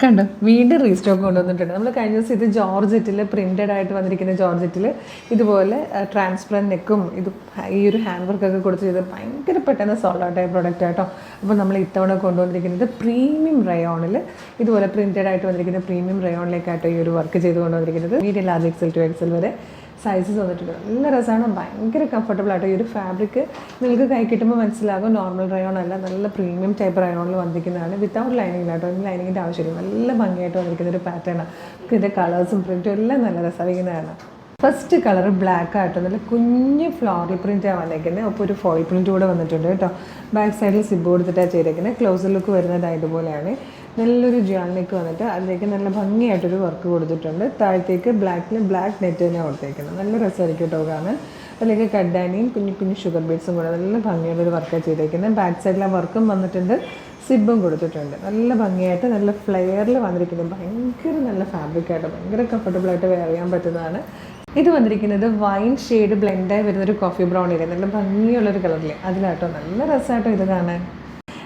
കണ്ടോ വീണ്ടും റീസ്റ്റോക്ക് കൊണ്ടുവന്നിട്ടുണ്ട്. നമ്മൾ കഴിഞ്ഞ ദിവസം ഇത് ജോർജറ്റിൽ പ്രിൻറ്റഡ് ആയിട്ട് വന്നിരിക്കുന്ന ജോർജറ്റിൽ ഇതുപോലെ ട്രാൻസ്പെറൻറ്റ് നെക്കും ഇത് ഈ ഒരു ഹാൻഡ് വർക്കൊക്കെ കൊടുത്ത് ചെയ്ത് ഭയങ്കര പെട്ടെന്ന് സോൾഡ് ഔട്ട് ആയ പ്രോഡക്റ്റ് ആട്ടോ. അപ്പോൾ നമ്മൾ ഇത്തവണ കൊണ്ടുവന്നിരിക്കുന്നത് പ്രീമിയം റയോണിൽ ഇതുപോലെ പ്രിൻറ്റഡ് ആയിട്ട് വന്നിരിക്കുന്ന പ്രീമിയം റയോണിലേക്കാട്ടോ ഈ ഒരു വർക്ക് ചെയ്ത് കൊണ്ടുവന്നിരിക്കുന്നത്. Medium large XL to XL വരെ സൈസസ് വന്നിട്ടുണ്ട്. നല്ല രസമാണ്, ഭയങ്കര കംഫർട്ടബിൾ ആട്ടോ. ഈ ഒരു ഫാബ്രിക് നിങ്ങൾക്ക് കൈ കിട്ടുമ്പോൾ മനസ്സിലാകും നോർമൽ റയോൺ അല്ല, നല്ല പ്രീമിയം ടൈപ്പ് റയോണിൽ വന്നിരിക്കുന്നതാണ്. വിത്തൗട്ട് ലൈനിങ്ങിലാട്ടോ, ലൈനിങ്ങിൻ്റെ ആവശ്യമില്ല. നല്ല ഭംഗിയായിട്ട് വന്നിരിക്കുന്ന ഒരു പാറ്റേണാണ്. ഇതിൻ്റെ കളേഴ്സും പ്രിൻറ്റും എല്ലാം നല്ല രസമായിരിക്കുന്നതാണ്. ഫസ്റ്റ് കളർ ബ്ലാക്ക് ആട്ടോ, നല്ല കുഞ്ഞ് ഫ്ലോറി പ്രിൻറ്റാണ് വന്നിരിക്കുന്നത്. അപ്പോൾ ഒരു ഫോയിൽ പ്രിൻറ്റ് കൂടെ വന്നിട്ടുണ്ട് കേട്ടോ. ബാക്ക് സൈഡിൽ സിബ് കൊടുത്തിട്ടാണ് ചെയ്തേക്കുന്നത്. ക്ലോസർ ലുക്ക് വരുന്നത് ഇതുപോലെയാണ്. നല്ലൊരു ജിയാളിലേക്ക് വന്നിട്ട് അതിലേക്ക് നല്ല ഭംഗിയായിട്ടൊരു വർക്ക് കൊടുത്തിട്ടുണ്ട്. താഴത്തേക്ക് ബ്ലാക്ക് നെറ്റ് തന്നെ കൊടുത്തേക്കുന്നത്. നല്ല രസമായിരിക്കും കേട്ടോ കാണാൻ. അതിലേക്ക് കഡ്ഡാനിയും കുഞ്ഞു കുഞ്ഞു ഷുഗർ ബീഡ്സും കൂടെ നല്ല ഭംഗിയുള്ളൊരു വർക്കാണ് ചെയ്തേക്കുന്നത്. ബാക്ക് സൈഡിലെ വർക്കും വന്നിട്ടുണ്ട്, സിബും കൊടുത്തിട്ടുണ്ട്. നല്ല ഭംഗിയായിട്ട് നല്ല ഫ്ലെയറിൽ വന്നിരിക്കുന്നത്. ഭയങ്കര നല്ല ഫാബ്രിക്കായിട്ട് ഭയങ്കര കംഫർട്ടബിളായിട്ട് വെയർ ചെയ്യാൻ പറ്റുന്നതാണ്. ഇത് വന്നിരിക്കുന്നത് വൈൻ ഷെയ്ഡ് ബ്ലെൻഡായി വരുന്നൊരു കോഫി ബ്രൗണില്ലേ, നല്ല ഭംഗിയുള്ളൊരു കളറില്ലേ, അതിലാട്ടോ. നല്ല രസമായിട്ടോ ഇത് കാണാൻ.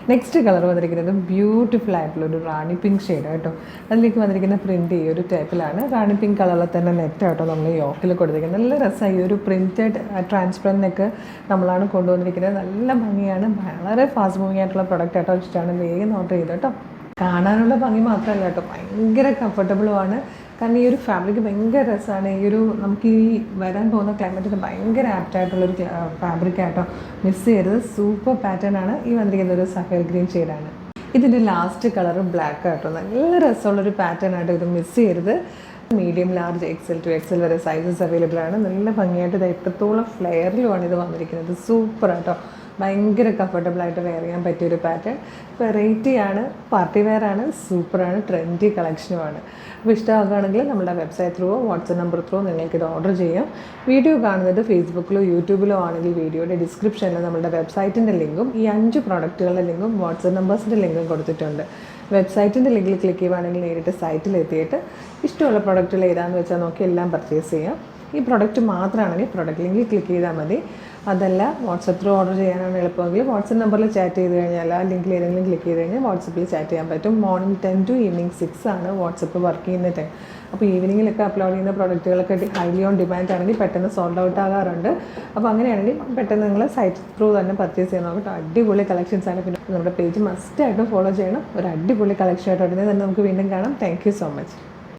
നെക്സ്റ്റ് കളർ വന്നിരിക്കുന്നത് ബ്യൂട്ടിഫുൾ ആയിട്ടുള്ളൊരു റാണി പിങ്ക് ഷെയ്ഡ് കേട്ടോ. അതിലേക്ക് വന്നിരിക്കുന്ന പ്രിൻറ്റ് ഈ ഒരു ടൈപ്പിലാണ്. റാണി പിങ്ക് കളറിൽ തന്നെ നെറ്റ് ആട്ടോ നമ്മൾ യോക്കിൽ കൊടുത്തിരിക്കുന്നത്. നല്ല രസമായി. ഈ ഒരു പ്രിൻറ്റഡ് ട്രാൻസ്പെറൻറ്റൊക്കെ നമ്മളാണ് കൊണ്ടുവന്നിരിക്കുന്നത്. നല്ല ഭംഗിയാണ്, വളരെ ഫാസ്റ്റ് മൂവിങ് ആയിട്ടുള്ള പ്രൊഡക്റ്റ് ആട്ടോ. ഇഷ്ടമാണ്, വേഗം ഓർഡർ ചെയ്ത് കേട്ടോ. കാണാനുള്ള ഭംഗി മാത്രമല്ല കേട്ടോ, ഭയങ്കര കംഫർട്ടബിളുമാണ്. കാരണം ഈ ഒരു ഫാബ്രിക് ഭയങ്കര രസമാണ്. ഈ ഒരു നമുക്ക് ഈ വരാൻ പോകുന്ന ക്ലൈമറ്റിന് ഭയങ്കര ആപ്റ്റായിട്ടുള്ളൊരു ഫാബ്രിക് ആട്ടോ. മിസ് ചെയ്യരുത്. സൂപ്പർ പാറ്റേൺ ആണ്. ഈ വന്നിരിക്കുന്ന ഒരു സഫയർ ഗ്രീൻ ഷെയ്ഡാണ്. ഇതിൻ്റെ ലാസ്റ്റ് കളർ ബ്ലാക്ക് ആട്ടോ. നല്ല രസമുള്ളൊരു പാറ്റേൺ ആട്ടോ. ഇത് മിസ് ചെയ്യരുത്. Medium large XL to XL വരെ സൈസസ് അവൈലബിൾ ആണ്. നല്ല ഭംഗിയായിട്ട് ഇത് എത്രത്തോളം ഫ്ലെയറിലുമാണ് ഇത് വന്നിരിക്കുന്നത്. സൂപ്പർ ആട്ടോ. ഭയങ്കര കംഫർട്ടബിളായിട്ട് വെയർ ചെയ്യാൻ പറ്റിയൊരു പാറ്റേൺ. വെറൈറ്റിയാണ്, പാർട്ടി വെയർ ആണ്, സൂപ്പറാണ്, ട്രെൻഡി കളക്ഷനുമാണ്. അപ്പോൾ ഇഷ്ടമാകുകയാണെങ്കിൽ നമ്മുടെ website through WhatsApp number through നിങ്ങൾക്കിത് ഓർഡർ ചെയ്യാം. വീഡിയോ കാണുന്നത് ഫേസ്ബുക്കിലോ യൂട്യൂബിലോ ആണെങ്കിൽ വീഡിയോയുടെ ഡിസ്ക്രിപ്ഷനിൽ നമ്മുടെ വെബ്സൈറ്റിൻ്റെ ലിങ്കും ഈ 5 പ്രോഡക്റ്റുകളുടെ ലിങ്കും വാട്സപ്പ് നമ്പേഴ്സിൻ്റെ ലിങ്കും കൊടുത്തിട്ടുണ്ട്. വെബ്സൈറ്റിൻ്റെ ലിങ്കിൽ ക്ലിക്ക് ചെയ്യുകയാണെങ്കിൽ നേരിട്ട് സൈറ്റിലെത്തിയിട്ട് ഇഷ്ടമുള്ള പ്രോഡക്റ്റുകൾ ഏതാണെന്ന് വെച്ചാൽ നോക്കി എല്ലാം പർച്ചേസ് ചെയ്യാം. ഈ പ്രൊഡക്റ്റ് മാത്രമാണെങ്കിൽ പ്രൊഡക്റ്റ് ലിങ്കിൽ ക്ലിക്ക് ചെയ്താൽ മതി. അതല്ല വാട്സപ്പ് ത്രൂ ഓർഡർ ചെയ്യാനാണ് എളുപ്പമെങ്കിൽ വാട്സപ്പ് നമ്പറിൽ ചാറ്റ് ചെയ്ത് കഴിഞ്ഞാൽ ആ ലിങ്കിൽ ഏതെങ്കിലും ക്ലിക്ക് ചെയ്ത് കഴിഞ്ഞാൽ വാട്സപ്പിൽ ചാറ്റ് ചെയ്യാൻ പറ്റും. മോർണിംഗ് 10 to ഈവനിങ് 6 ആണ് വാട്സപ്പ് വർക്ക് ചെയ്യുന്ന ടൈം. അപ്പോൾ ഈവനിങ്ങിലൊക്കെ അപ്ലോഡ് ചെയ്യുന്ന പ്രോഡക്റ്റുകളൊക്കെ ഹൈലി ഓൺ ഡിമാൻഡ് ആണെങ്കിൽ പെട്ടെന്ന് സോൾഡ് ഔട്ട് ആകാറുണ്ട്. അപ്പോൾ അങ്ങനെയാണെങ്കിൽ പെട്ടെന്ന് നിങ്ങൾ സൈറ്റ് ത്രൂ തന്നെ പർച്ചേസ് ചെയ്യാൻ നോക്കട്ടെ. അടിപൊളി കളക്ഷൻസ് ആണ്. പിന്നെ നമ്മുടെ പേജ് മസ്റ്റായിട്ടും ഫോളോ ചെയ്യണം. ഒരു അടിപൊളി കളക്ഷൻ ആയിട്ട് ഉടനെ തന്നെ നമുക്ക് വീണ്ടും കാണാം. Thank you so much.